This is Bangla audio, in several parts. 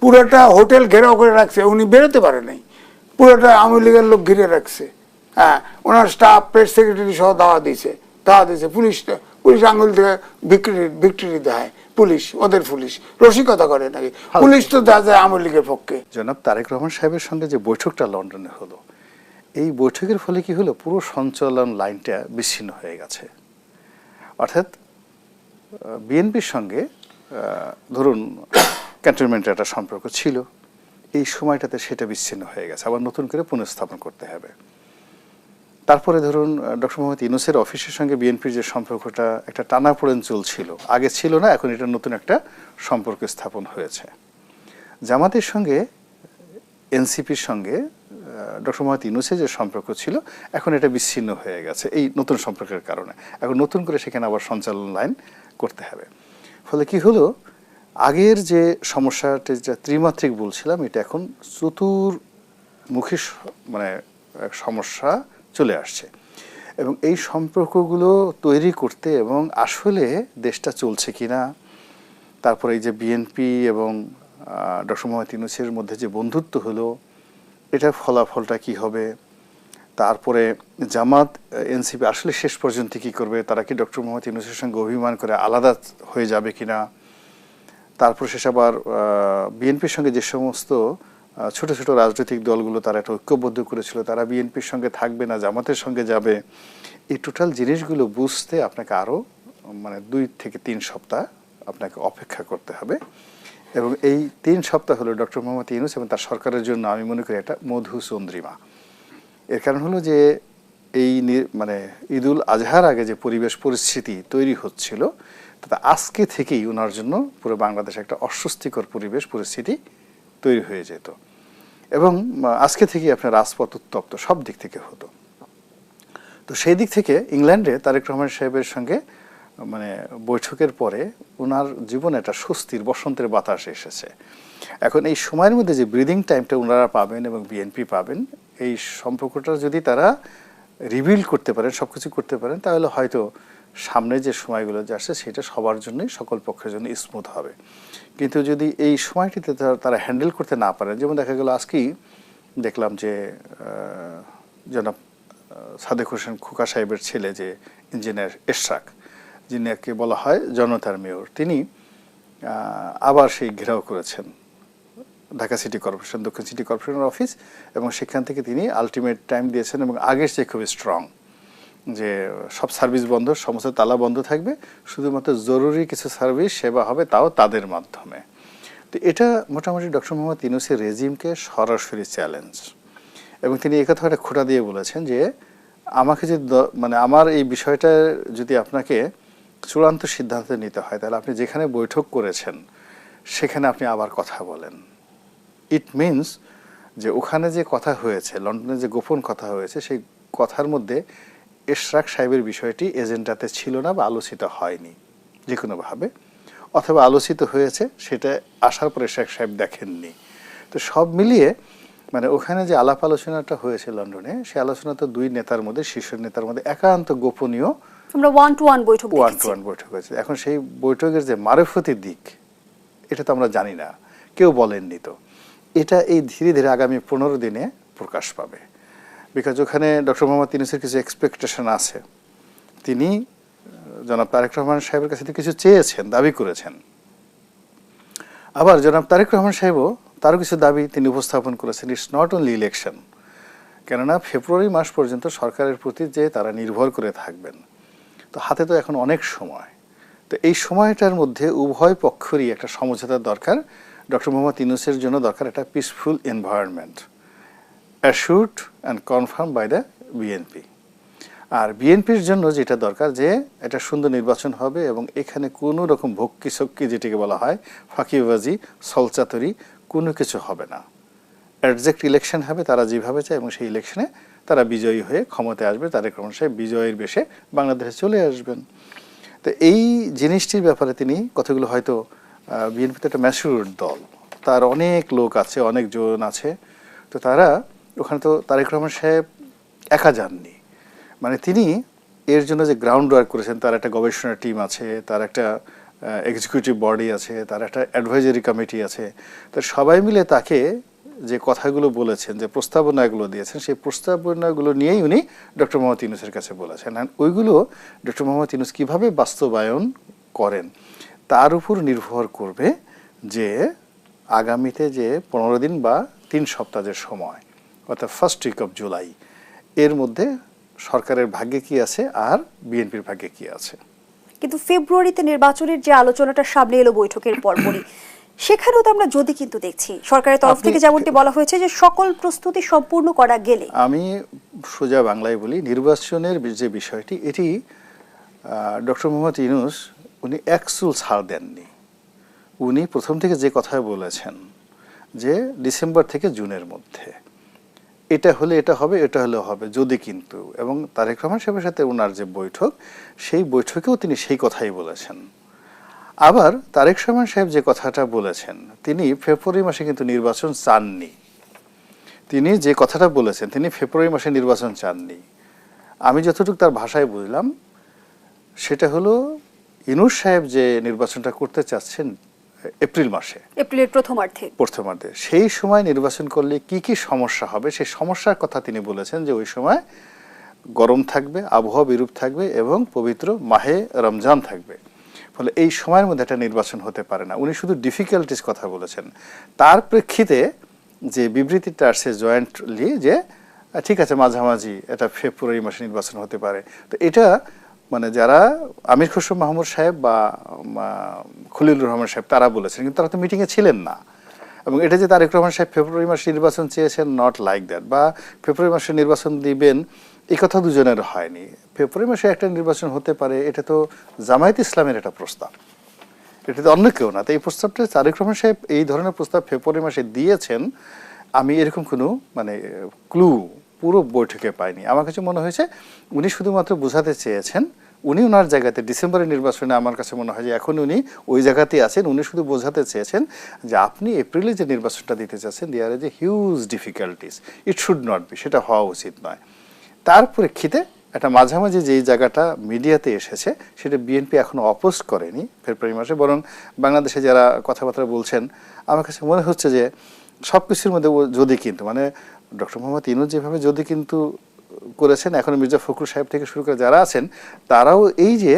পুরোটা হোটেল ঘেরাও করে রাখছে, উনি বেরোতে পারে নাই, পুরোটা আওয়ামী লীগের লোক ঘিরে রাখছে। হ্যাঁ, ওনার স্টাফ প্রেস সেক্রেটারি সহ দাওয়া দিয়েছে। পুলিশ আঙুল থেকে ভিক্টরি দেয়, পুলিশ ওদের পুলিশ রসিকতা করে নাকি, পুলিশ তো দেখা যায় আওয়ামী লীগের পক্ষে। জনাব তারেক রহমান সাহেবের সঙ্গে যে বৈঠকটা লন্ডনে হলো, এই বৈঠকের ফলে কি হলো, পুরো সঞ্চালন লাইনটা বিচ্ছিন্ন হয়ে গেছে। অর্থাৎ বিএনপির সঙ্গে ধরুন ক্যান্টনমেন্টের একটা সম্পর্ক ছিল, এই সময়টাতে সেটা বিচ্ছিন্ন হয়ে গেছে, আবার নতুন করে পুনঃস্থাপন করতে হবে। তারপরে ধরুন ডক্টর মোহাম্মদ ইউনূসের অফিসের সঙ্গে বিএনপির যে সম্পর্কটা একটা টানাপোড়েন চলছিল, আগে ছিল না, এখন এটা নতুন একটা সম্পর্ক স্থাপন হয়েছে। জামাতের সঙ্গে এনসিপির সঙ্গে ডক্টর মোহাম্মদ ইউনূসের যে সম্পর্ক ছিল, এখন এটা বিচ্ছিন্ন হয়ে গেছে এই নতুন সম্পর্কের কারণে। এখন নতুন করে সেখানে আবার সঞ্চালন লাইন করতে হবে। ফলে কি হলো, আগের যে সমস্যাটা যেটা ত্রিমাত্রিক বলছিলাম, এটা এখন চতুর্মুখী মানে সমস্যা চলে আসছে। এবং এই সম্পর্কগুলো তৈরি করতে এবং আসলে দেশটা চলছে কিনা, তারপরে এই যে বিএনপি এবং ডক্টর মোহাম্মদ ইউনূসের মধ্যে যে বন্ধুত্ব হলো, এটার ফলাফলটা কি হবে, তারপরে জামাত এনসিপি আসলে শেষ পর্যন্ত কি করবে, তারা কি ডক্টর মোহাম্মদ ইউনূসের সঙ্গে অভিমান করে আলাদা হয়ে যাবে কিনা, তারপর শেষ আবার বিএনপির সঙ্গে যে সমস্ত ছোট ছোট রাজনৈতিক দলগুলো তারা একটা ঐক্যবদ্ধ করেছিল, তারা বিএনপির সঙ্গে থাকবে না জামাতের সঙ্গে যাবে, এই টোটাল জিনিসগুলো বুঝতে আপনাকে আরও মানে 2 থেকে 3 সপ্তাহ আপনাকে অপেক্ষা করতে হবে। এবং এই 3 সপ্তাহ হলো ডক্টর মোহাম্মদ ইউনূস এবং তার সরকারের জন্য আমি মনে করি একটা মধুচন্দ্রিমা। এর কারণ হলো যে এই মানে ঈদুল আজহার আগে যে পরিবেশ পরিস্থিতি তৈরি হচ্ছিল, তাতে আজকে থেকেই ওনার জন্য পুরো বাংলাদেশে একটা অস্বস্তিকর পরিবেশ পরিস্থিতি তৈরি হয়ে যেত। এবং আজকে থেকেই আপনার রাজপথ উত্তপ্ত সব দিক থেকে হতো। তো সেই দিক থেকে ইংল্যান্ডে তারেক রহমান সাহেবের সঙ্গে মানে বৈঠকের পরে ওনার জীবনে একটা স্বস্তির বসন্তের বাতাস এসেছে। এখন এই সময়ের মধ্যে যে ব্রিদিং টাইমটা ওনারা পাবেন এবং বিএনপি পাবেন, এই সম্পর্কটা যদি তারা রিবিল্ড করতে পারেন, সব কিছু করতে পারেন, তাহলে হয়তো সামনে যে সময়গুলো যে আসছে সেটা সবার জন্যই, সকল পক্ষের জন্য স্মুথ হবে। কিন্তু যদি এই সময়টিতে তারা হ্যান্ডেল করতে না পারেন, যেমন দেখা গেল আজকেই দেখলাম যে জনাব সাদেক হোসেন খোকা সাহেবের ছেলে যে ইঞ্জিনিয়ার এশরাক, যিনাকে বলা হয় জনতার মেয়র, তিনি আবার সেই ঘেরাও করেছেন ঢাকা সিটি কর্পোরেশন, দক্ষিণ সিটি কর্পোরেশনের অফিস, এবং সেখান থেকে তিনি আলটিমেট টাইম দিয়েছেন এবং আগের চেয়ে খুবই স্ট্রং, যে সব সার্ভিস বন্ধ, সমস্ত তালা বন্ধ থাকবে, শুধুমাত্র জরুরি কিছু সার্ভিস সেবা হবে, তাও তাদের মাধ্যমে। তো এটা মোটামুটি ডক্টর মোহাম্মদ ইউনূসের রেজিমকে সরাসরি চ্যালেঞ্জ। এবং তিনি এই কথাটা খোঁটা দিয়ে বলেছেন যে আমাকে যদি মানে আমার এই বিষয়টা যদি আপনাকে চূড়ান্ত সিদ্ধান্ত নিতে হয়, তাহলে আপনি যেখানে বৈঠক করেছেন সেখানে আপনি আবার কথা বলেন। ইট মিনস যে ওখানে যে কথা হয়েছে, লন্ডনে যে গোপন কথা হয়েছে, সেই কথার মধ্যে এশরাক সাহেবের বিষয়টি এজেন্ডাতে ছিল না বা আলোচিত হয়নি যে কোনোভাবে, অথবা আলোচিত হয়েছে সেটা আসার পর এশরাক সাহেব দেখেননি। তো সব মিলিয়ে মানে ওখানে যে আলাপ আলোচনাটা হয়েছে লন্ডনে, সেই আলোচনা তো 2 নেতার মধ্যে, শীর্ষ নেতার মধ্যে একান্ত গোপনীয়, আমরা ওয়ান টু ওয়ান বৈঠক হয়েছে। এখন সেই বৈঠকের যে মারফতির দিক, এটা তো আমরা জানি না, কেউ বলেননি। তো এটা এই ধীরে ধীরে আগামী 15 দিনে প্রকাশ পাবে। বিকজ ওখানে ডক্টর মোহাম্মদ ইউনূসের কিছু এক্সপেকটেশন আছে, তিনি জনাব তারেক রহমান সাহেবের কাছে কিছু চেয়েছেন, দাবি করেছেন। আবার জনাব তারেক রহমান সাহেবও তারও কিছু দাবি তিনি উপস্থাপন করেছেন। ইটস নট অনলি ইলেকশন, কেননা ফেব্রুয়ারি মাস পর্যন্ত সরকারের প্রতি যে তারা নির্ভর করে থাকবেন, তো হাতে তো এখন অনেক সময়। তো এই সময়টার মধ্যে উভয় পক্ষেরই একটা সমঝোতার দরকার। ডক্টর মোহাম্মদ ইউনূসের জন্য দরকার একটা peaceful environment, assured and confirm by the BNP. আর বিএনপির জন্য যেটা দরকার যে একটা সুন্দর নির্বাচন হবে এবং এখানে কোনো রকম ভক্কি সক্কি, যেটাকে বলা হয় ফাঁকিবাজি, ছলচাতুরি, কোনো কিছু হবে না। অ্যাডজেক্ট ইলেকশন হবে তারা যেভাবে চায়, এবং সেই ইলেকশনে তারা বিজয়ী হয়ে ক্ষমতায় আসবে, তারেক রহমান সাহেব বিজয়ের বেশে বাংলাদেশে চলে আসবেন। তো এই জিনিসটির ব্যাপারে তিনি কতগুলো হয়তো, বিএনপিতে একটা ম্যাচিউর দল, তার অনেক লোক আছে, অনেক জন আছে, তো তারা ওখানে, তো তারেক রহমান সাহেব একা যাননি, মানে তিনি এর জন্য যে গ্রাউন্ড ওয়ার্ক করেছেন, তার একটা গবেষণা টিম আছে, তার একটা এক্সিকিউটিভ বডি আছে, তার একটা অ্যাডভাইজারি কমিটি আছে। তো সবাই মিলে তাকে যে কথাগুলো বলেছেন, যে প্রস্তাবনাগুলো দিয়েছেন, সেই প্রস্তাবনাগুলো নিয়েই উনি ডক্টর মোহাম্মদ ইউনূসের কাছে বলেছেন। আর ওইগুলো ডক্টর মোহাম্মদ ইউনূস কীভাবে বাস্তবায়ন করেন তার উপর নির্ভর করবে যে আগামীতে যে 15 দিন বা 3 সপ্তাহ যে সময়, অর্থাৎ ফার্স্ট উইক অফ জুলাই, এর মধ্যে সরকারের ভাগ্যে কি আছে আর বিএনপির ভাগ্যে কি আছে। কিন্তু ফেব্রুয়ারিতে নির্বাচনের যে আলোচনাটা সামনে এলো বৈঠকের পরপরই, সেখানেও তো আমরা যদি কিন্তু দেখছি সরকারের তরফ থেকে যেমনটি বলা হয়েছে যে সকল প্রস্তুতি সম্পূর্ণ করা গেলে। আমি সোজা বাংলায় বলি, নির্বাচনের যে বিষয়টি, এটি ডক্টর মোহাম্মদ ইউনূস উনি এক চুল ছাড় দেননি। উনি প্রথম থেকে যে কথা বলেছেন যে ডিসেম্বর থেকে জুনের মধ্যে এটা হলে এটা হবে, এটা হলে হবে, যদি কিন্তু, এবং তারেক রহমান সাহেবের সাথে ওনার যে বৈঠক, সেই বৈঠকেও তিনি সেই কথাই বলেছেন। আবার তারেক রহমান সাহেব যে কথাটা বলেছেন, তিনি ফেব্রুয়ারি মাসে কিন্তু নির্বাচন চাননি। তিনি যে কথাটা বলেছেন, তিনি ফেব্রুয়ারি মাসে নির্বাচন চাননি। আমি যতটুকু তার ভাষায় বুঝলাম সেটা হলো ইউনূস সাহেব যে নির্বাচনটা করতে চাচ্ছেন এপ্রিল মাসে, এপ্রিলের প্রথমার্ধে, সেই সময় নির্বাচন করলে কি কি সমস্যা হবে সেই সমস্যার কথা তিনি বলেছেন, যে ওই সময় গরম থাকবে, আবহাওয়া বিরূপ থাকবে এবং পবিত্র মাহে রমজান থাকবে, ফলে এই সময়ের মধ্যে একটা নির্বাচন হতে পারে না। উনি শুধু ডিফিকাল্টিস কথা বলেছেন। তার প্রেক্ষিতে যে বিবৃতিটা আসছে জয়েন্টলি, যে ঠিক আছে মাঝামাঝি এটা ফেব্রুয়ারি মাসে নির্বাচন হতে পারে, তো এটা মানে যারা আমির খসরু মাহমুদ সাহেব বা খলিলুর রহমান সাহেব তারা বলেছেন, কিন্তু তারা তো মিটিংয়ে ছিলেন না। এবং এটা যে তারেক রহমান সাহেব ফেব্রুয়ারি মাসে নির্বাচন চেয়েছেন, নট লাইক দ্যাট, বা ফেব্রুয়ারি মাসে নির্বাচন দিবেন, এই কথা দুজনের হয়নি। ফেব্রুয়ারি মাসে একটা নির্বাচন হতে পারে, এটা তো জামায়াত ইসলামের একটা প্রস্তাব, এটা তো অন্য কেউ না। তো এই প্রস্তাবটা তারেক রহমান সাহেব এই ধরনের প্রস্তাব ফেব্রুয়ারি মাসে দিয়েছেন, আমি এরকম কোনো মানে ক্লু পুরো বৈঠকে পাইনি। আমার কাছে মনে হয়েছে উনি শুধুমাত্র বোঝাতে চেয়েছেন, উনি ওনার জায়গাতে ডিসেম্বরের নির্বাচনে আমার কাছে মনে হয় যে এখন উনি ওই জায়গাতেই আছেন। উনি শুধু বোঝাতে চেয়েছেন যে আপনি এপ্রিলে যে নির্বাচনটা দিতে চাচ্ছেন, there is a huge difficulties, it should not be, সেটা হওয়া উচিত নয়। তার প্রেক্ষিতে একটা মাঝামাঝি যেই জায়গাটা মিডিয়াতে এসেছে, সেটা বিএনপি এখনো অপোজ করেনি ফেব্রুয়ারি মাসে, বরং বাংলাদেশে যারা কথাবার্তা বলছেন আমার কাছে মনে হচ্ছে যে সব কিছুর মধ্যে যদি কিন্তু, মানে ডক্টর মোহাম্মদ ইউনূস যেভাবে যদি কিন্তু করেছেন, এখন মির্জা ফখরুল সাহেব থেকে শুরু করে যারা আছেন, তারাও এই যে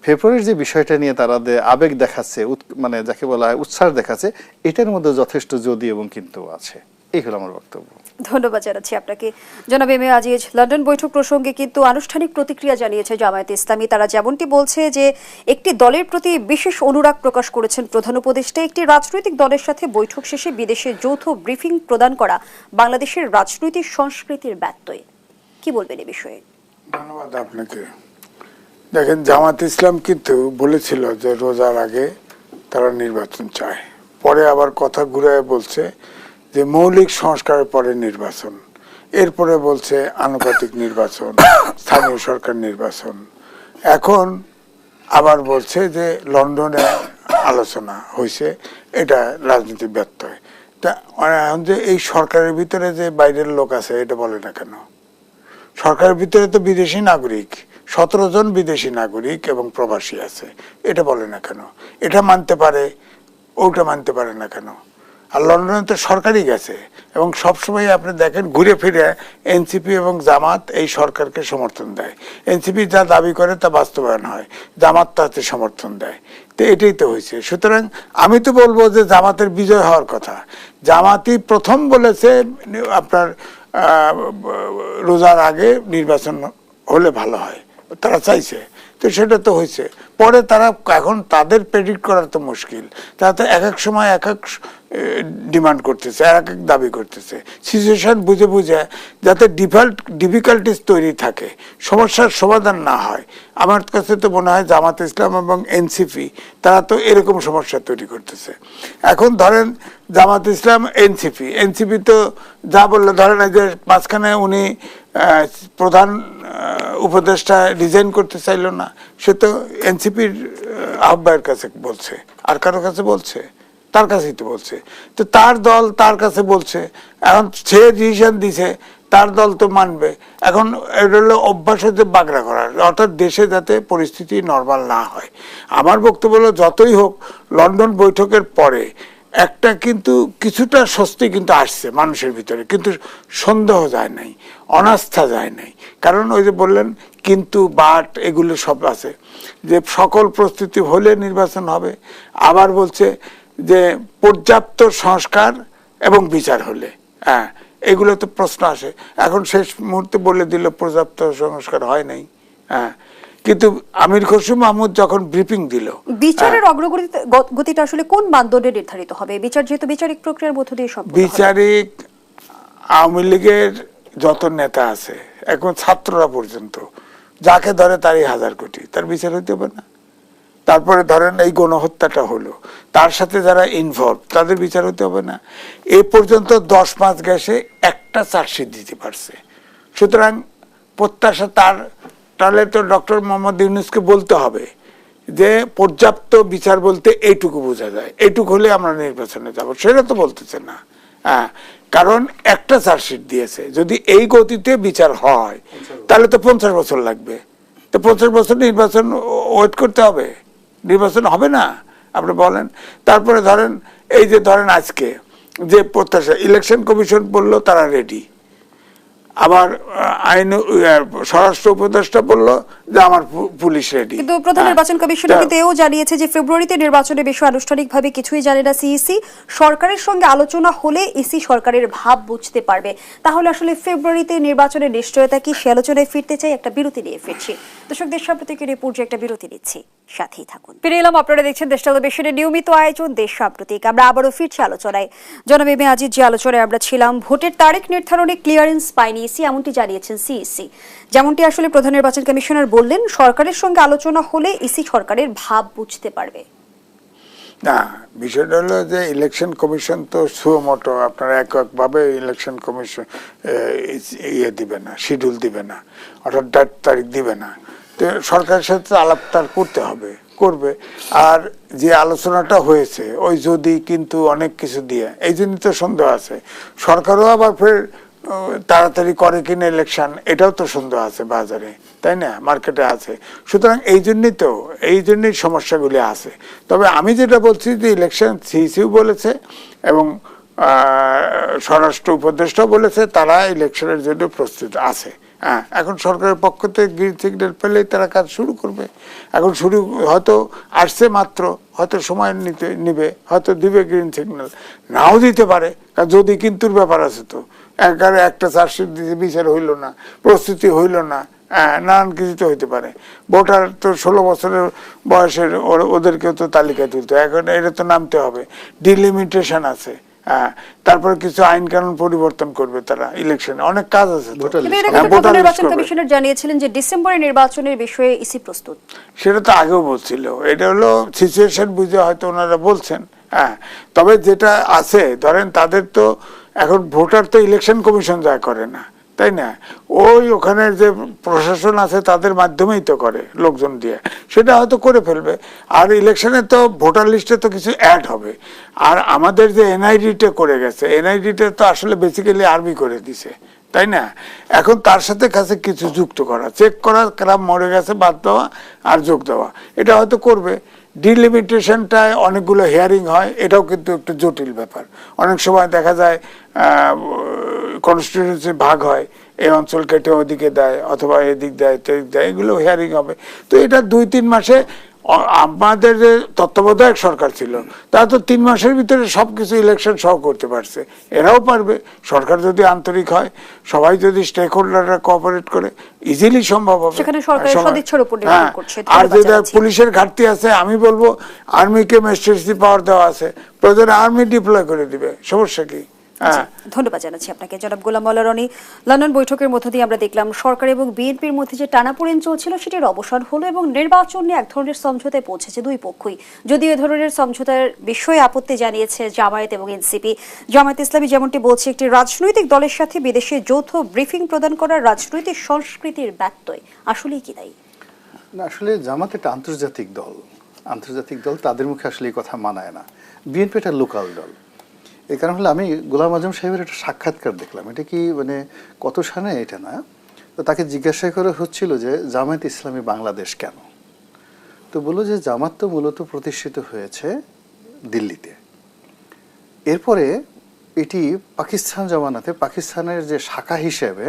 ফেব্রুয়ারির যে বিষয়টা নিয়ে তারা আবেগ দেখাচ্ছে, মানে যাকে বলা হয় উচ্ছ্বাস দেখাচ্ছে, এটার মধ্যে যথেষ্ট যদি এবং কিন্তু আছে। এই হলো আমার বক্তব্য। ধন্যবাদ জানাচ্ছি আপনাকে জনাব এম এ আজিজ। লন্ডন বৈঠক প্রসঙ্গে কিন্তু আনুষ্ঠানিক প্রতিক্রিয়া জানিয়েছে জামায়াতে ইসলামী। তারা যেমনটি বলছে যে একটি দলের প্রতি বিশেষ অনুরাগ প্রকাশ করেছেন প্রধান উপদেষ্টা। একটি রাজনৈতিক দলের সাথে বৈঠক শেষে বিদেশে যৌথ ব্রিফিং প্রদান করা বাংলাদেশের রাজনৈতিক সংস্কৃতির ব্যত্যয়। কি বলবেন এ বিষয়ে? ধন্যবাদ আপনাকে। দেখেন, জামাত ইসলাম কিন্তু বলেছিল যে রোজার আগে তারা নির্বাচন চায়, পরে আবার কথা ঘুরে বলছে যে মৌলিক সংস্কারের পরে নির্বাচন, এরপরে বলছে আনুপাতিক নির্বাচন, স্থানীয় সরকার নির্বাচন, এখন আবার বলছে যে লন্ডনে আলোচনা হয়েছে, এটা রাজনীতির ব্যত্যয়। তা এখন যে এই সরকারের ভিতরে যে বাইরের লোক আছে, এটা বলে না কেন? সরকারের ভিতরে তো বিদেশি নাগরিক 17 জন বিদেশি নাগরিক এবং প্রবাসী আছে, এটা বলে না কেন? এটা মানতে পারে, ওটা মানতে পারে না কেন? আর লন্ডনে তো সরকারই গেছে, এবং সবসময় আপনি দেখেন ঘুরে ফিরে এনসিপি এবং জামাত এই সরকারকে সমর্থন দেয়। এনসিপি যা দাবি করে তা বাস্তবায়ন হয়, জামাত তাতে সমর্থন দেয়। তো এটাই তো হয়েছে। সুতরাং আমি তো বলবো যে জামাতের বিজয় হওয়ার কথা। জামাতই প্রথম বলেছে আপনার রোজার আগে নির্বাচন হলে ভালো হয়, তারা চাইছে, তো সেটা তো হয়েছে। পরে তারা এখন তাদের প্রেডিক্ট করার তো মুশকিল, তারা তো এক এক সময় এক এক ডিমান্ড করতেছে, এক এক দাবি করতেছে। সিচুয়েশন বুঝে বুঝে যাতে ডিফিকাল্টিস তৈরি থাকে, সমস্যার সমাধান না হয়। আমার কাছে তো মনে হয় জামাত ইসলাম এবং এনসিপি তারা তো এরকম সমস্যা তৈরি করতেছে। এখন ধরেন জামাত ইসলাম এনসিপি তো যা বললো, ধরেন যে মাঝখানে উনি প্রধান উপদেষ্টা রিজাইন করতে চাইল না, সে তো এনসিপির আহ্বায়কের কাছে বলছে, আর কারো কাছে বলছে? তার কাছেই তো বলছে। তো তার দল তার কাছে বলছে, এখন সে ডিসিশন দিছে তার দল তো মানবে। এখন এটা হলো অভ্যাস হচ্ছে বাগড়া করার, অর্থাৎ দেশে যাতে পরিস্থিতি নর্মাল না হয়। আমার বক্তব্য হলো যতই হোক লন্ডন বৈঠকের পরে একটা কিন্তু কিছুটা স্বস্তি কিন্তু আসছে মানুষের ভিতরে, কিন্তু সন্দেহ যায় নাই, অনাস্থা যায় নাই। কারণ ওই যে বললেন কিন্তু বাট এগুলো সব আছে, যে সকল প্রস্তুতি হলে নির্বাচন হবে। আবার বলছে যে পর্যাপ্ত সংস্কার এবং বিচার হলে, হ্যাঁ এগুলো তো প্রশ্ন আসে। এখন শেষ মুহূর্তে বলে দিল পর্যাপ্ত সংস্কার হয় নাই, হ্যাঁ কিন্তু আমির খসরু মাহমুদ যখন ব্রিফিং দিল, বিচারের অগ্রগতিটা আসলে কোন মানদণ্ডে নির্ধারিত হবে? বিচার যেহেতু বিচারিক প্রক্রিয়ার মধ্য দিয়ে সম্পন্ন হবে। বিচারিক আওয়ামী লীগের যত নেতা আছে এখন ছাত্ররা পর্যন্ত যাকে ধরে তারই 1000 কোটি, তার বিচার হইতে হবে না? তারপরে ধরেন এই গণহত্যাটা হলো, তার সাথে যারা ইনভলভ তাদের বিচার হতে হবে না? এ পর্যন্ত 10 মাস গেছে, একটা চার্জশিট দিতে পারছে। সুতরাং প্রত্যাশা তাহলে তো ডক্টর মোহাম্মদ ইউনূসকে বলতে হবে যে পর্যাপ্ত বিচার বলতে এইটুকু বোঝা যায়, এইটুকু হলে আমরা নির্বাচনে যাব। সেটা তো বলতেছে না, হ্যাঁ কারণ একটা চার্জশিট দিয়েছে। যদি এই গতিতে বিচার হয় তাহলে তো 50 বছর লাগবে। তো 50 বছর নির্বাচন ওয়েট করতে হবে, নির্বাচন হবে না আপনি বলেন। তারপরে ধরেন এই যে ধরেন আজকে যে প্রত্যাশা, ইলেকশন কমিশন বললো তারা রেডি, আবার আইন স্বরাষ্ট্র উপদেষ্টা বললো যে আমার পুলিশ রেডি। কিন্তু প্রধান নির্বাচন কমিশন কিন্তু এও জানিয়েছে যে ফেব্রুয়ারিতে নির্বাচনের বিষয়ে আনুষ্ঠানিকভাবে কিছুই জানে না সিইসি। সরকারের সঙ্গে আলোচনা হলে ইসি সরকারের ভাব বুঝতে পারবে। তাহলে আসলে ফেব্রুয়ারিতে নির্বাচনের নিশ্চয়তা কি? সে আলোচনায় ফিরতে চাই, একটা বিরতি নিয়ে ফিরছি। দর্শক, দেশ সাম্প্রতিকের এই পর্যায়ে একটা বিরতি নিচ্ছি, সাথেই থাকুন। ফিরে এলাম, আপনারা দেখছেন দেশ টেলিভিশনের নিয়মিত আয়োজন দেশ সাম্প্রতিক। আমরা আবারও ফিরছি আলোচনায়। জনাব এম এ আজিজ, যে আলোচনায় আমরা ছিলাম, ভোটের তারিখ নির্ধারণে ক্লিয়ারেন্স পায়নি ইসি, এমনটি জানিয়েছেন সিইসি। যেমনটি আসলে প্রধান নির্বাচন কমিশনার বললেন, সরকারের সঙ্গে আলোচনা হলে ইসি সরকারের ভাব বুঝতে পারবে। না, বিষয়টা হলো যে ইলেকশন কমিশন তো সুমোটো আপনার এককভাবে ইলেকশন কমিশন ইয়ে দিবে না, শিডিউল দিবে না, অর্থাৎ ডেট তারিখ দিবে না। তো সরকারের সাথে আলাপ তার করতে হবে, করবে। আর যে আলোচনাটা হয়েছে ওই যদি কিন্তু অনেক কিছু দিয়ে, এই জন্য তো সন্দেহ আছে। সরকারও আবার ফের তাড়াতাড়ি করে কিনা ইলেকশন, এটাও তো সন্দেহ আছে বাজারে, তাই না, মার্কেটে আছে। সুতরাং এই জন্যই সমস্যাগুলি আছে। তবে আমি যেটা বলছি যে ইলেকশন সিইসিও বলেছে এবং স্বরাষ্ট্র উপদেষ্টা বলেছে তারা ইলেকশনের জন্য প্রস্তুত আছে। হ্যাঁ, এখন সরকারের পক্ষ থেকে গ্রিন সিগন্যাল পেলেই তারা কাজ শুরু করবে। এখন শুরু হয়তো আসছে মাত্র, হয়তো সময় নিবে, হয়তো দিবে গ্রিন সিগন্যাল, নাও দিতে পারে। যদি কিন্তুর ব্যাপার আছে, তো একটা চার্জশিট দিতে বিচার হইল না, প্রস্তুতি হইল না, নানান কিছু তো হইতে পারে। ভোটার তো 16 বছরের বয়সের, ওদেরকেও তো তালিকায় তুলতে, এখন এটা তো নামতে হবে, ডিলিমিটেশন আছে। তারপরে কিছু আইন কানুন পরিবর্তন করবে তারা, ইলেকশনে অনেক কাজ আছে। প্রধান নির্বাচন কমিশনার জানিয়েছিলেন যে ডিসেম্বরে নির্বাচনের বিষয়ে ইসি প্রস্তুত। সেটা তো আগেও বলছিল, এটা হলো সিচুয়েশন বুঝে হয়তো ওনারা বলছেন। হ্যাঁ, তবে যেটা আছে ধরেন তাদের তো এখন ভোটার তো ইলেকশন কমিশন যা করে না, তাই না, ওখানের যে প্রশাসন আছে তাদের মাধ্যমেই তো করে, লোকজন দিয়ে, সেটা হয়তো করে ফেলবে। আর ইলেকশনে তো ভোটার লিস্টে তো কিছু অ্যাড হবে। আর আমাদের যে এনআইডিটা করে গেছে, এনআইডিটা তো আসলে বেসিক্যালি আর্মি করে দিছে, তাই না। এখন তার সাথে কাছে কিছু যুক্ত করা, চেক করা, কারা মরে গেছে বাদ দেওয়া আর যোগ দেওয়া, এটা হয়তো করবে। ডিলিমিটেশনটায় অনেকগুলো হিয়ারিং হয়, এটাও কিন্তু একটু জটিল ব্যাপার। অনেক সময় দেখা যায় কনস্টিটিউয়েন্সি ভাগ হয়, এই অঞ্চল কেটে ওদিকে দেয় অথবা এদিক দেয় তেদিক দেয়, এগুলো হিয়ারিং হবে। তো এটা 2-3 মাসে, আমাদের যে তত্ত্বাবধায়ক সরকার ছিল তারা তো 3 মাসের ভিতরে সবকিছু ইলেকশন সহ করতে পারছে, এরাও পারবে। সরকার যদি আন্তরিক হয়, সবাই যদি স্টেক হোল্ডাররা কোঅপারেট করে, ইজিলি সম্ভব হবে। আর যেটা পুলিশের ঘাটতি আছে, আমি বলবো আর্মিকে ম্যাজিস্ট্রেসি পাওয়ার দেওয়া আছে, প্রয়োজনে আর্মি ডিপ্লয় করে দিবে, সমস্যা কি। ধন্যবাদ জানাচ্ছি আপনাকে জনাব গোলাম মাওলা রনি। লন্ডন বৈঠকের মধ্য দিয়ে আমরা দেখলাম সরকার এবং বিএনপির মধ্যে যে টানাপোড়েন চলছিল সেটির অবসান হলো এবং নির্বাচন নিয়ে এক ধরনের সমঝোতায় পৌঁছেছে দুই পক্ষই। যদিও এ ধরনের সমঝোতার বিষয়ে আপত্তি জানিয়েছে জামায়াত এবং এনসিপি। জামায়াত ইসলামী যেমনটি বলছে, একটি রাজনৈতিক দলের সাথে বিদেশে যৌথ ব্রিফিং প্রদান করার রাজনৈতিক সংস্কৃতির ব্যত্যয় আসলেই কি দায়ী? না, আসলে জামাত একটা আন্তর্জাতিক দল, তাদের মুখে আসলে এই কথা মানায় না। বিএনপি একটা লোকাল দল। এই কারণ হলো আমি গোলাম আজম সাহেবের একটা সাক্ষাৎকার দেখলাম, এটা কি মানে কত সালে এটা না, তো তাকে জিজ্ঞাসা করে হচ্ছিল যে জামায়াত ইসলামী বাংলাদেশ কেন, তো বললো যে জামাত তো মূলত প্রতিষ্ঠিত হয়েছে দিল্লিতে, এরপরে এটি পাকিস্তান জামানাতে পাকিস্তানের যে শাখা হিসেবে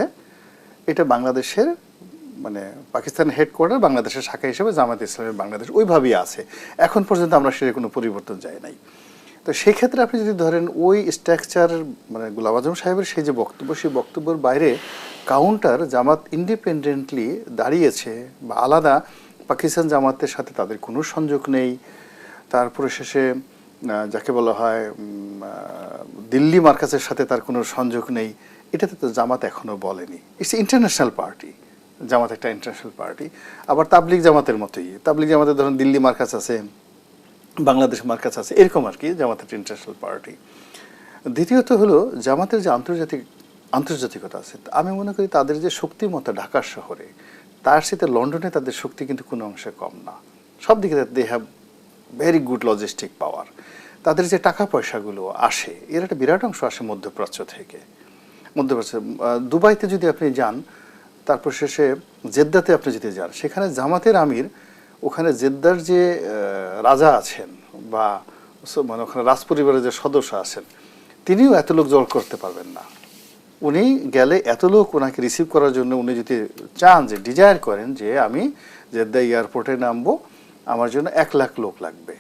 এটা বাংলাদেশের মানে পাকিস্তানের হেডকোয়ার্টার বাংলাদেশের শাখা হিসেবে জামায়াত ইসলামী বাংলাদেশ ওইভাবেই আছে, এখন পর্যন্ত আমরা সেটা কোনো পরিবর্তন যায় নাই। তো সেই ক্ষেত্রে আপনি যদি ধরেন ওই স্ট্রাকচার মানে গোলাম আজম সাহেবের সেই যে বক্তব্য, সেই বক্তব্যের বাইরে কাউন্টার জামাত ইন্ডিপেন্ডেন্টলি দাঁড়িয়েছে বা আলাদা পাকিস্তান জামাতের সাথে তাদের কোনো সংযোগ নেই, তারপরে শেষে যাকে বলা হয় দিল্লি মার্কাজের সাথে তার কোনো সংযোগ নেই, এটাতে তো জামাত এখনো বলেনি। ইটস ইন্টারন্যাশনাল পার্টি, জামাত একটা ইন্টারন্যাশনাল পার্টি। আবার তাবলিগ জামাতের মতোই, তাবলিগ জামাতের ধরেন দিল্লি মার্কাজ আছে, বাংলাদেশ মার্কাজ আছে, এরকম আর কি জামাতের ইন্টারন্যাশনাল পার্টি। দ্বিতীয়ত হলো জামাতের যে আন্তর্জাতিকতা আছে, আমি মনে করি তাদের যে শক্তিমত্তা ঢাকার শহরে, তার সাথে লন্ডনে তাদের শক্তি কিন্তু কোনো অংশে কম না। সব দিকে they have very good logistic power. তাদের যে টাকা পয়সাগুলো আসে, এর একটা বিরাট অংশ আসে মধ্যপ্রাচ্য থেকে। মধ্যপ্রাচ্য দুবাইতে যদি আপনি যান, তারপর শেষে জেদ্দাতে আপনি যদি যান, সেখানে জামাতের আমির, ওখানে জেদ্দার যে রাজা আছেন বা মানে ওখানে রাজপরিবারের যে সদস্য আছেন, তিনিও এত লোক জড় করতে পারবেন না। উনি গেলে এত লোক ওনাকে রিসিভ করার জন্য উনি যদি চান, যে ডিজায়ার করেন যে আমি জেদ্দা এয়ারপোর্টে নামবো, আমার জন্য 1 লাখ লোক লাগবে,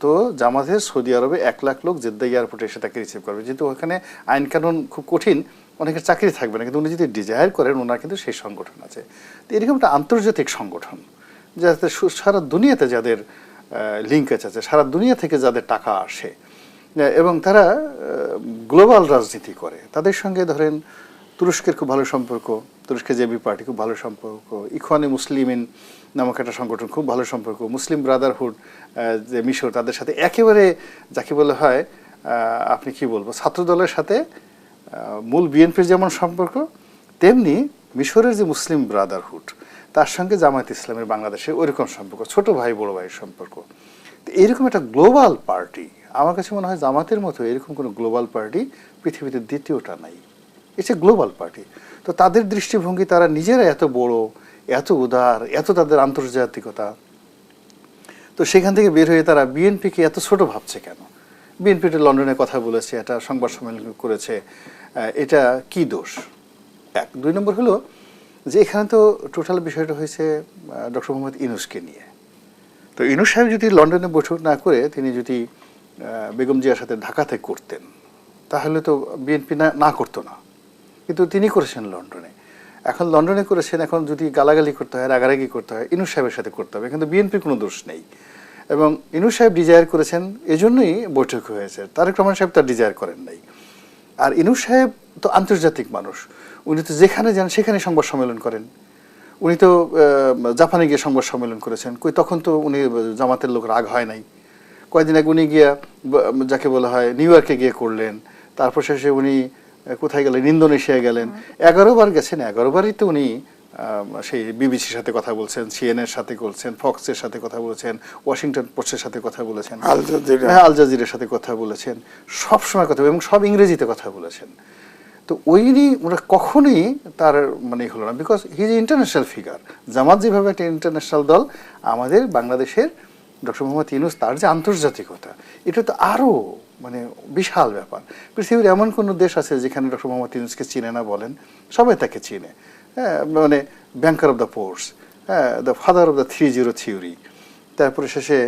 তো জামাতের সৌদি আরবে 1 লাখ লোক জেদ্দা এয়ারপোর্টে এসে তাকে রিসিভ করবে। যেহেতু ওখানে আইন কানুন খুব কঠিন, অনেকের চাকরি থাকবে না, কিন্তু উনি যদি ডিজায়ার করেন, ওনার কিন্তু সেই সংগঠন আছে। তো এরকম একটা আন্তর্জাতিক সংগঠন, যাতে সারা দুনিয়াতে যাদের লিঙ্কেজ আছে, সারা দুনিয়া থেকে যাদের টাকা আসে এবং তারা গ্লোবাল রাজনীতি করে, তাদের সঙ্গে ধরেন তুরস্কের খুব ভালো সম্পর্ক, তুরস্কের জেবি পার্টি খুব ভালো সম্পর্ক, ইখওয়ানে মুসলিমিন নামক একটা সংগঠন খুব ভালো সম্পর্ক, মুসলিম ব্রাদারহুড যে মিশর, তাদের সাথে একেবারে যাকে বলা হয় আপনি কি বলবো ছাত্রদলের সাথে মূল বিএনপির যেমন সম্পর্ক, তেমনি মিশরের যে মুসলিম ব্রাদারহুড তার সঙ্গে জামায়াত ইসলামের বাংলাদেশে ওইরকম সম্পর্ক, ছোট ভাই বড় ভাইয়ের সম্পর্ক। তো এইরকম একটা গ্লোবাল পার্টি, আমার কাছে মনে হয় জামাতের মতো এরকম কোনো গ্লোবাল পার্টি পৃথিবীতে দ্বিতীয়টা নাই। এটা গ্লোবাল পার্টি। তো তাদের দৃষ্টিভঙ্গি, তারা নিজেরা এত বড়, এত উদার, এত তাদের আন্তর্জাতিকতা, তো সেখান থেকে বের হয়ে তারা বিএনপিকে এত ছোট ভাবছে কেন? বিএনপিটা লন্ডনে কথা বলেছে, একটা সংবাদ সম্মেলন করেছে, এটা কি দোষ? 1 2 নম্বর হলো যে এখানে তো টোটাল বিষয়টা হয়েছে ডক্টর মোহাম্মদ ইউনূসকে নিয়ে। তো ইউনূস সাহেব যদি লন্ডনে বৈঠক না করে তিনি যদি বেগম জিয়ার সাথে ঢাকাতে করতেন, তাহলে তো বিএনপি না করতো না, কিন্তু তিনি করেছেন লন্ডনে। এখন লন্ডনে করেছেন, এখন যদি গালাগালি করতে হয়, রাগারাগি করতে হয়, ইউনূস সাহেবের সাথে করতে হবে, কিন্তু বিএনপির কোনো দোষ নেই। এবং ইউনূস সাহেব ডিজায়ার করেছেন, এজন্যই বৈঠক হয়েছে, তারেক রহমান সাহেব তার ডিজায়ার করেন নাই। আর ইউনূস সাহেব তো আন্তর্জাতিক মানুষ, উনি তো যেখানে যান সেখানে সংবাদ সম্মেলন করেন। উনি তো জাপানে গিয়ে সংবাদ সম্মেলন করেছেন, তখন তো উনি জামাতের লোক রাগ হয় নাই। কয়েকদিন আগে উনি গিয়া যাকে বলা হয় নিউ ইয়র্কে গিয়ে করলেন, তারপর শেষে উনি কোথায় গেলেন, ইন্দোনেশিয়া গেলেন, 11 বার গেছেন, 11 বারই তো উনি সেই বিবিসির সাথে কথা বলছেন, সিএনএর সাথে বলছেন, ফক্সের সাথে কথা বলেছেন, ওয়াশিংটন পোস্টের সাথে কথা বলেছেন, আল জাজিরার সাথে কথা বলেছেন, সব সময় কথা, এবং সব ইংরেজিতে কথা বলেছেন। তো ওরা কখনোই তার মানে হলো না, because he is international figure. Jamaat যেভাবে একটা ইন্টারন্যাশনাল দল, আমাদের বাংলাদেশের ডক্টর মোহাম্মদ ইউনূস, তার যে আন্তর্জাতিকতা, এটা তো আরও মানে বিশাল ব্যাপার। পৃথিবীর এমন কোনো দেশ আছে যেখানে ডক্টর মোহাম্মদ ইউনূসকে চিনে না বলেন? সবাই তাকে চিনে। হ্যাঁ, মানে ব্যাংকার অফ দ্য পোর্স, হ্যাঁ, the father of the 3-0 theory, তারপরে শেষে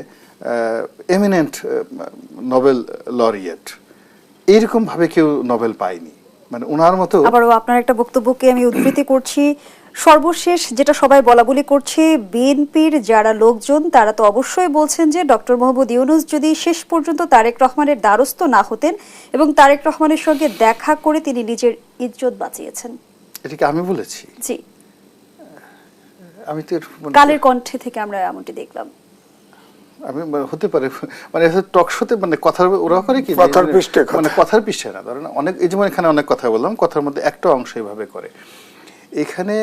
এমিনেন্ট নোবেল লরিয়েট, এইরকমভাবে কেউ নোবেল পায়নি, মানে ওনার মতো। আবারও আপনার একটা বক্তব্যকে আমি উদ্ধৃতি করছি, সর্বশেষ যেটা সবাই বলাবলি করছে, বিএনপির যারা লোকজন তারা তো অবশ্যই বলছেন যে ডক্টর মোহাম্মদ ইউনূস যদি শেষ পর্যন্ত তারেক রহমানের দ্বারস্থ না হতেন এবং তারেক রহমানের সঙ্গে দেখা করে তিনি নিজের ইজ্জত বাঁচিয়েছেন। এটা কি আমি বলেছি? জি, আমি তো কালের কণ্ঠে থেকে আমরা এমনটি দেখলাম। আমি হতে পারে মানে টক শোতে মানে কথার ওরা করে কি কথার পৃষ্ঠে, মানে কথার পৃষ্ঠে না, ধরেন অনেক, এই যেমন এখানে অনেক কথা বললাম, কথার মধ্যে একটা অংশ এইভাবে করে। এখানে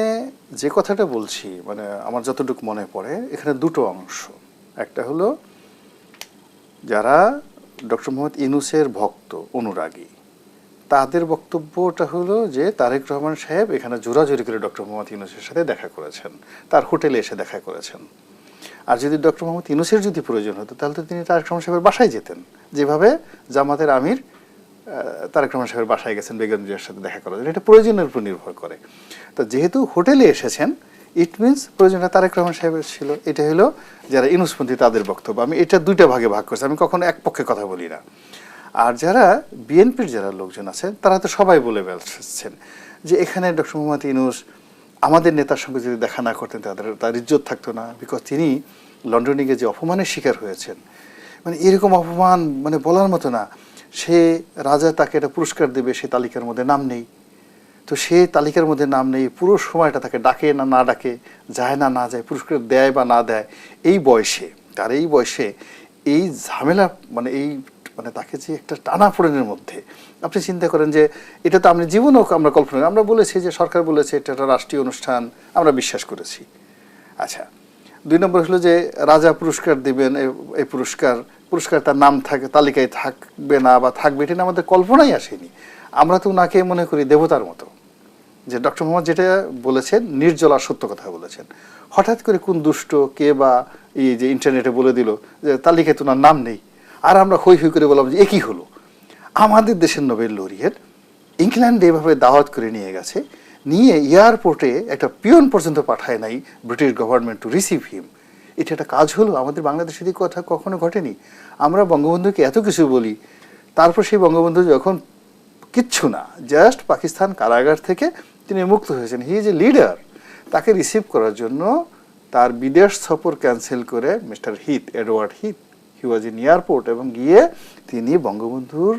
যে কথাটা বলছি মানে আমার যতটুকু মনে পড়ে, এখানে দুটো অংশ। একটা হলো যারা ডক্টর মোহাম্মদ ইউনূসের ভক্ত অনুরাগী, তাদের বক্তব্যটা হলো যে তারেক রহমান সাহেব এখানে জোরাজোরি করে ডক্টর মোহাম্মদ ইউনূসের সাথে দেখা করেছেন, তার হোটেলে এসে দেখা করেছেন। আর যদি ডক্টর মোহাম্মদ ইউনূসের যদি প্রয়োজন হতো তাহলে তো তিনি তারেক রহমান সাহেবের বাসায় যেতেন, যেভাবে জামাতের আমির তারেক রহমান সাহেবের বাসায় গেছেন বেগম জিয়ার সাথে দেখা করার জন্য। এটা প্রয়োজনের উপর নির্ভর করে। তো যেহেতু হোটেলে এসেছেন, ইট মিনস প্রয়োজনটা তারেক রহমান সাহেবের ছিল। এটা হলো যারা ইউনূসপন্থী তাদের বক্তব্য। আমি এটা দুইটা ভাগে ভাগ করছি, আমি কখনো এক পক্ষে কথা বলি না। আর যারা বিএনপির যারা লোকজন আছেন তারা তো সবাই বলে বেড়াচ্ছেন যে এখানে ডক্টর মোহাম্মদ ইউনূস আমাদের নেতার সঙ্গে যদি দেখা না করতেন তার ইজ্জত থাকতো না, বিকজ তিনি লন্ডনে গিয়ে যে অপমানের শিকার হয়েছেন, মানে এরকম অপমান মানে বলার মতো না। সে রাজা তাকে একটা পুরস্কার দেবে, সে তালিকার মধ্যে নাম নেই। তো সে তালিকার মধ্যে নাম নেই, পুরো সময়টা তাকে ডাকে না না ডাকে, যায় না না যায়, পুরস্কার দেয় বা না দেয়, এই বয়সে তার এই বয়সে এই ঝামেলা মানে তাকে যে একটা টানাপোড়েনের মধ্যে, আপনি চিন্তা করেন যে এটা তো আমরা জীবনেও আমরা কল্পনা করি। আমরা বলেছি যে সরকার বলেছে এটা একটা রাষ্ট্রীয় অনুষ্ঠান, আমরা বিশ্বাস করেছি। আচ্ছা, 2 নম্বর হলো যে রাজা পুরস্কার দিবেন, এই পুরস্কার তার নাম থাকে তালিকায় থাকবে না বা থাকবে, এটা আমাদের কল্পনাই আসেনি। আমরা তো ওনাকে মনে করি দেবতার মতো, যে ডক্টর মোহাম্মদ যেটা বলেছেন নির্জলা সত্য কথা বলেছেন। হঠাৎ করে কোন দুষ্ট কে বা এই যে ইন্টারনেটে বলে দিল যে তালিকায় তো ওনার নাম নেই, আর আমরা হই হই করে বললাম যে একই হলো। আমাদের দেশের নোবেল লরিয়েট ইংল্যান্ডে এভাবে দাওয়াত করে নিয়ে গেছে, নিয়ে এয়ারপোর্টে একটা পিয়ন পর্যন্ত পাঠায় নাই ব্রিটিশ গভর্নমেন্ট টু রিসিভ হিম। এটা একটা কাজ হলো? আমাদের বাংলাদেশে এই কথা কখনো ঘটেনি। আমরা বঙ্গবন্ধুকে এত কিছু বলি, তারপর সেই বঙ্গবন্ধু যখন কিচ্ছু না, জাস্ট পাকিস্তান কারাগার থেকে তিনি মুক্ত হয়েছেন, হি ইজ এ লিডার, তাকে রিসিভ করার জন্য তার বিদেশ সফর ক্যান্সেল করে mister Edward Heath he was in airport, এবং গিয়ে তিনি বঙ্গবন্ধুর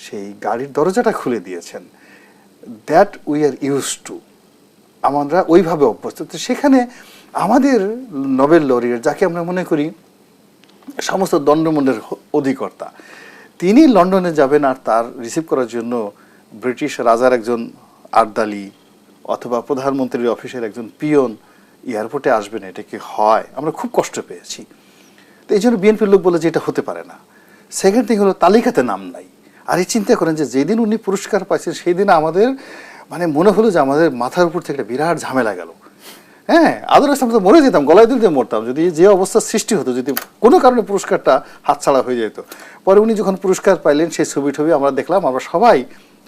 সেই গাড়ির দরজাটা খুলে দিয়েছেন। That we are use to, আমরা ওইভাবে অভ্যস্ত। তো সেখানে আমাদের নোবেল লরিয়েট, যাকে আমরা মনে করি সমস্ত দণ্ডমণ্ডের অধিকর্তা, তিনি লন্ডনে যাবেন আর তার রিসিভ করার জন্য ব্রিটিশ রাজার একজন আর্দালি অথবা প্রধানমন্ত্রীর অফিসের একজন পিয়ন এয়ারপোর্টে আসবেন, এটা কি হয়? আমরা খুব কষ্ট পেয়েছি। তো এই জন্য বিএনপির লোক বলে যে এটা হতে পারে না। সেকেন্ড থিং হলো তালিকাতে নাম নাই। আর এই চিন্তা করেন যে যেদিন উনি পুরস্কার পাইছেন সেই দিন আমাদের মানে মনে হলো যে আমাদের মাথার উপর থেকে একটা বিরাট ঝামেলা গেল। হ্যাঁ, আদারওয়াইজ আমরা তো মরে যেতাম, গলায় দিতে মরতাম যদি যে অবস্থার সৃষ্টি হতো, যদি কোনো কারণে পুরস্কারটা হাতছাড়া হয়ে যেত। পরে উনি যখন পুরস্কার পাইলেন সেই ছবি আমরা দেখলাম, আমরা সবাই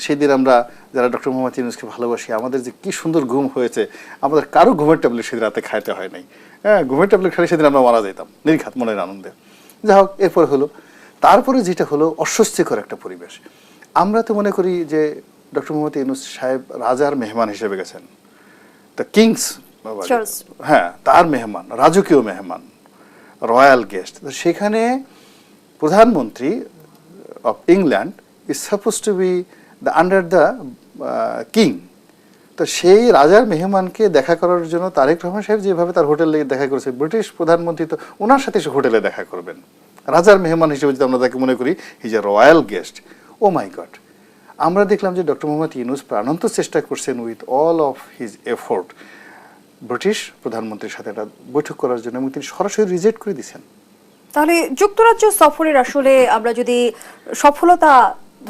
সেদিন আমরা যারা ডক্টর মোহাম্মদ ইউনূসকে ভালোবাসি, আমাদের যে কি সুন্দর ঘুম হয়েছে, আমাদের কারো ঘুমের ট্যাবলেট সেদিন রাতে খাইতে হয় নাই। হ্যাঁ, ঘুমের ট্যাবলেট খেলে সেদিন আমরা মারা যেতাম নির্ঘাত মনের আনন্দে। যাই হোক, এরপর হলো তারপরে যেটা হলো অস্বস্তিকর একটা পরিবেশ। আমরা তো মনে করি যে ডক্টর মোহাম্মদ ইউনূস সাহেব রাজার মেহমান হিসেবে গেছেন, দ্য কিংস, হ্যাঁ তার মেহমান, রাজকীয় মেহমান, রয়্যাল গেস্ট। তো সেখানে প্রধানমন্ত্রী of England is suppose two B the under the king. তো সেই রাজার মেহমানকে দেখা করার জন্য তারেক রহমান সাহেব যেভাবে তার হোটেলে দেখা করেছে, ব্রিটিশ প্রধানমন্ত্রী তো ওনার সাথে সে হোটেলে দেখা করবেন রাজার মেহমান হিসেবে, যদি আমরা তাকে মনে করি হিজ এ রয়্যাল গেস্ট। ও মাই গড, আমরা দেখলাম যে ডক্টর মোহাম্মদ ইউনূস প্রাণান্ত চেষ্টা করছেন with all of his effort British প্রধানমন্ত্রীর সাথে একটা বৈঠক করার জন্য, এবং তিনি সরাসরি রিজেক্ট করে দিয়েছেন। তাহলে যুক্তরাজ্য সফরের আসলে আমরা যদি সফলতা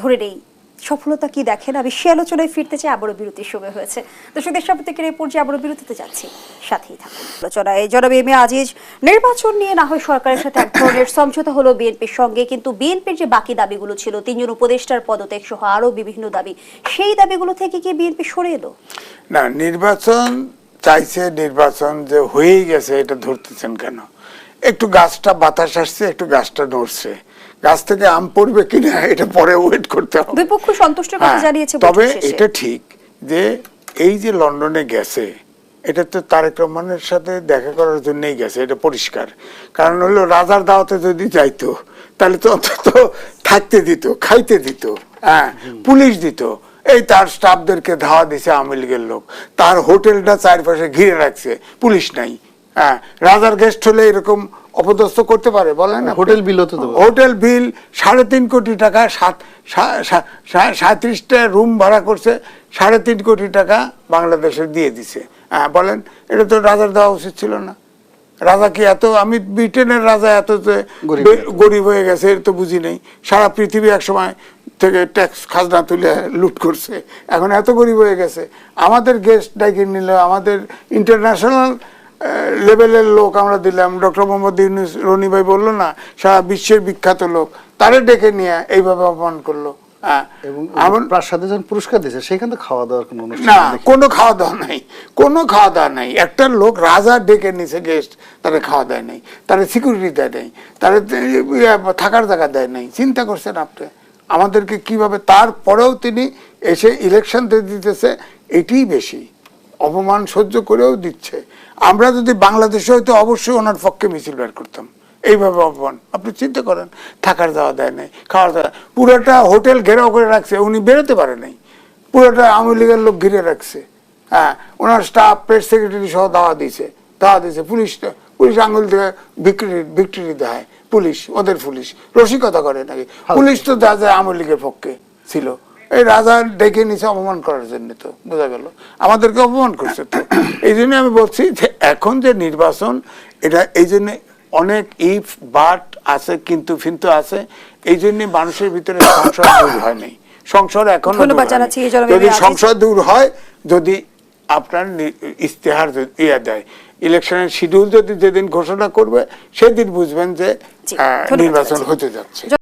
ধরে নেই, সফলতা কি দেখেন? আমি সে আলোচনায় ফিরতে চাই, আবারও বিরতির সময় হয়েছে। দর্শকদের সাথে থেকে এই পর্যায়ে আবারও বিরতিতে যাচ্ছি, সাথেই থাকুন। আলোচনায় জনাব এম এ আজিজ, নির্বাচন নিয়ে না হয় সরকারের সাথে এক ধরনের সমঝোতা হলো বিএনপির সঙ্গে, কিন্তু বিএনপির যে বাকি দাবিগুলো ছিল, 3 জন উপদেষ্টার পদত্যাগ সহ আরো বিভিন্ন দাবি, সেই দাবিগুলো থেকে কি বিএনপি সরে এলো? না, নির্বাচন চাইছে, নির্বাচন যে হয়েই গেছে এটা ধরতেছেন কেন? একটু গাছটা বাতাস আসছে, একটু গাছটা নড়ছে, গাছ থেকে আম পড়বে কিনা এটা পরে ওয়েট করতে হবে। দুই পক্ষ সন্তুষ্টের কথা জানিয়েছে। তবে এটা ঠিক যে এই যে লন্ডনে গেছে, এটা তো তারেক রহমানের সাথে দেখা করার জন্যই গেছে, এটা পরিষ্কার। কারণ হলো রাজার দাওয়াতে যদি যাইতো তাহলে তো অন্তত থাকতে দিত, খাইতে দিত, হ্যাঁ পুলিশ দিত। এই তার স্টাফদেরকে ধাওয়া দিছে আওয়ামী লীগের লোক, তার হোটেলটা চারপাশে ঘিরে রাখছে, পুলিশ নাই। হ্যাঁ, রাজার গেস্ট হলে এরকম অপদস্থ করতে পারে বলেন? হোটেল বিল তো, হোটেল বিল 3.5 কোটি টাকা, 37টা রুম ভাড়া করছে, 3.5 কোটি টাকা বাংলাদেশের দিয়ে দিছে। হ্যাঁ বলেন, এটা তো রাজার দেওয়া উচিত ছিল না? রাজা কি এত, আমি ব্রিটেনের রাজা এত যে গরিব হয়ে গেছে এর তো বুঝি নেই। সারা পৃথিবী এক সময় থেকে ট্যাক্স খাজনা তুলে লুট করছে, এখন এত গরিব হয়ে গেছে। আমাদের গেস্ট ডাইকে নিল, আমাদের ইন্টারন্যাশনাল লেভেলের লোক আমরা দিলাম। ডক্টর মোহাম্মদ ইউনূস, রনি ভাই বললো না, সারা বিশ্বের বিখ্যাত লোক, তারে ডেকে নিয়ে এইভাবে অপমান করলো। এবং প্রাসাদে যখন পুরস্কার দিয়েছে সেখানে তো খাওয়া দাওয়ার কোনো অনুষ্ঠান না, দেখি কোনো খাওয়া দাওয়া নাই, কোনো খাওয়া দাওয়া নাই। একটা লোক রাজা ডেকে নিছে গেস্ট, তারা খাওয়া দেয় নাই, তারা সিকিউরিটি দেয় নাই, তারা থাকার জায়গা দেয় নাই। চিন্তা করছেন আপনি আমাদেরকে কিভাবে? তারপরেও তিনি এসে ইলেকশন দিতেছে, এটিই বেশি অপমান সহ্য করেও দিচ্ছে। আমরা যদি বাংলাদেশে হয়তো অবশ্যই ওনার পক্ষে মিছিল বের করতাম। এইভাবে অপমান আপনি চিন্তা করেন, থাকার যাওয়া দেয় নাই, খাওয়ার দাওয়া, পুরোটা হোটেল ঘেরাও করে রাখছে, উনি বেরোতে পারে নাই, পুরোটা আওয়ামী লীগের লোক ঘিরে রাখছে। হ্যাঁ, ওনার স্টাফ, প্রেস সেক্রেটারি সহ দাওয়া দিয়েছে। পুলিশ আঙুল থেকে ভিক্টরি দেয়, পুলিশ, ওদের পুলিশ রসিকতা করে নাকি? পুলিশ তো যা যায় আওয়ামী লীগের পক্ষে ছিল। এই রাজা ডেকে নিচে অপমান করার জন্য, তো বোঝা গেল আমাদেরকে অপমান করছে। তো এই জন্য আমি বলছি যে এখন যে নির্বাচন, এটা এই জন্য অনেক ইফ বাট আছে, কিন্তু আছে। এই জন্য মানুষের ভিতরে সংশয় দূর হয় নাই। সংশয় এখন যদি সংশয় দূর হয়, যদি আপনার ইস্তেহার দেয়, ইলেকশনের শিডিউল যদি যেদিন ঘোষণা করবে সেদিন বুঝবেন যে নির্বাচন হতে যাচ্ছে।